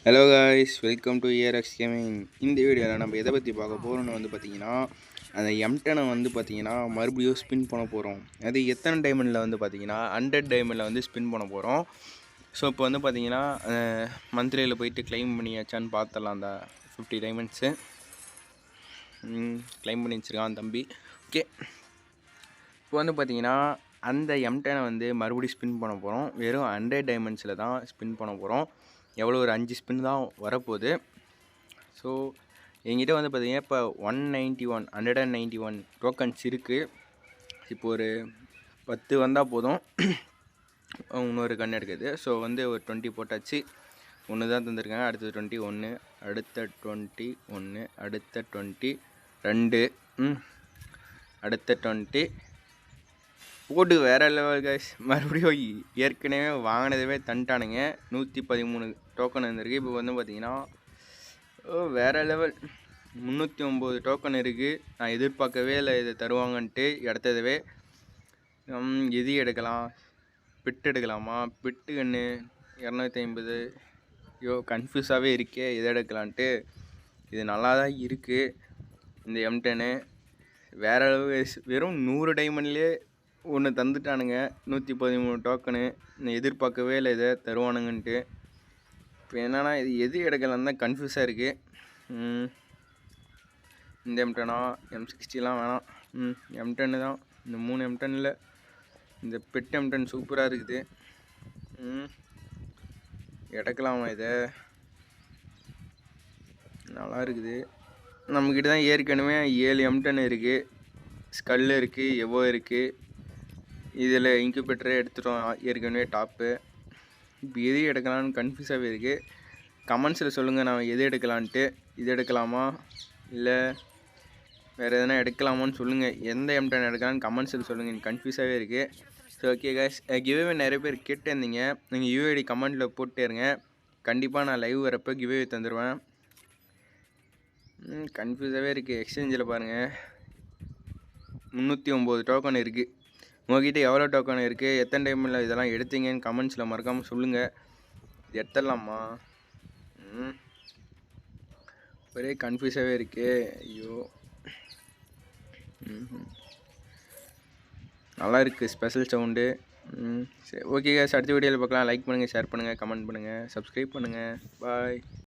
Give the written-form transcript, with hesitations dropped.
Hello guys, welcome to ARX gaming. இந்த வீடியோவில் நம்ம எதை பற்றி பார்க்க போகிறோம்னு பார்த்தீங்கன்னா, அந்த M10 பார்த்தீங்கன்னா மறுபடியும் ஸ்பின் பண்ண போகிறோம். அது எத்தனை டைமண்டில் பார்த்தீங்கன்னா 100 டைமண்டில் ஸ்பின் பண்ண போகிறோம். ஸோ இப்போ பார்த்தீங்கன்னா மந்த்லியில் போயிட்டு கிளைம் பண்ணியாச்சான்னு பார்த்தலாம். அந்த 50 டைமண்ட்ஸு கிளைம் பண்ணி வச்சுருக்கான் தம்பி. ஓகே, இப்போ பார்த்தீங்கன்னா அந்த M10 மறுபடியும் ஸ்பின் பண்ண போகிறோம். வெறும் 100 டைமண்ட்ஸில் தான் ஸ்பின் பண்ண போகிறோம். எவ்வளோ ஒரு 5 ஸ்பின் தான் வரப்போகுது. ஸோ என்கிட்ட பார்த்தீங்கன்னா இப்போ 191 டோக்கன்ஸ் இருக்குது. இப்போ ஒரு 10 வந்தால் போதும், இன்னொரு கன் எடுக்குது. ஸோ ஒரு 20 போட்டாச்சு. ஒன்று தான் தந்துருக்காங்க. அடுத்தது 21, அடுத்த 21, அடுத்த 20, 2, அடுத்த 20 போட்டு வேறு லெவல் கைஸ். மறுபடியும் ஏற்கனவே வாங்கினதவே தந்துட்டானுங்க. 113 டோக்கன் வந்துருக்கு. இப்போ பார்த்தீங்கன்னா வேறு லெவல் 309 டோக்கன் இருக்குது. நான் எதிர்பார்க்கவே இல்லை இதை தருவாங்கன்ட்டு. இடத்ததவே எது எடுக்கலாம், பிட்டு எடுக்கலாமா, பிட்டு கன்று 250. கன்ஃபியூஸாகவே இருக்கே எதை எடுக்கலான்ட்டு. இது நல்லா தான் இருக்குது இந்த M10. வேறு அளவு வெறும் 100 டைமண்ட்லேயே ஒன்று தந்துட்டானுங்க. 113 டோக்கனு. நான் எதிர்பார்க்கவே இல்லை இதை தருவானுங்கன்ட்டு. இப்போ என்னென்னா இது எது எடுக்கலான்னு தான் கன்ஃபியூஸாக இருக்குது. இந்த M10 M60 வேணாம். M10 தான். இந்த 3 M10ல் இந்த பெட் M10 சூப்பராக இருக்குது. எடுக்கலாமா இதை? நல்லா இருக்குது. நம்மக்கிட்ட தான் ஏற்கனவே 7 M10 இருக்குது. ஸ்கல் இருக்குது, எவோ இருக்குது. இதில் இன்குபேட்டரே எடுத்துட்டோம் ஏற்கனவே டாப்பு. இப்போ எது எடுக்கலான்னு கன்ஃபியூஸாகவே இருக்குது. கமெண்ட்ஸில் சொல்லுங்கள் நான் எது எடுக்கலான்ட்டு. இது எடுக்கலாமா இல்லை வேறு எதனா எடுக்கலாமான்னு சொல்லுங்கள். எந்த M10 எடுக்கலான்னு கமெண்ட்ஸில் சொல்லுங்கள். எனக்கு கன்ஃபியூஸாகவே இருக்குது. ஸோ ஓகே கைஸ், கிவ்அவே நிறைய பேர் கேட்டிருந்தீங்க. நீங்கள் யூஐடி கமெண்ட்டில் போட்டே இருங்க. கண்டிப்பாக நான் லைவ் வரப்போ கிவ்அவே தந்துடுவேன். கன்ஃபியூஸாகவே இருக்குது. எக்ஸ்சேஞ்சில் பாருங்கள் 309 டோக்கன் இருக்குது. உங்கள்கிட்ட எவ்வளோ டோக்கன் இருக்குது, எத்தனை டைமில் இதெல்லாம் எடுத்தீங்கன்னு கமெண்ட்ஸில் மறக்காமல் சொல்லுங்கள். எடுத்துடலாமா? ஒரே கன்ஃபியூஸாகவே இருக்குது. ஐயோ, நல்லா இருக்குது ஸ்பெஷல் சவுண்டு. சரி ஓகே, அடுத்த வீடியோவில் பார்க்கலாம். லைக் பண்ணுங்கள், ஷேர் பண்ணுங்கள், கமெண்ட் பண்ணுங்கள், சப்ஸ்கிரைப் பண்ணுங்கள். பாய்.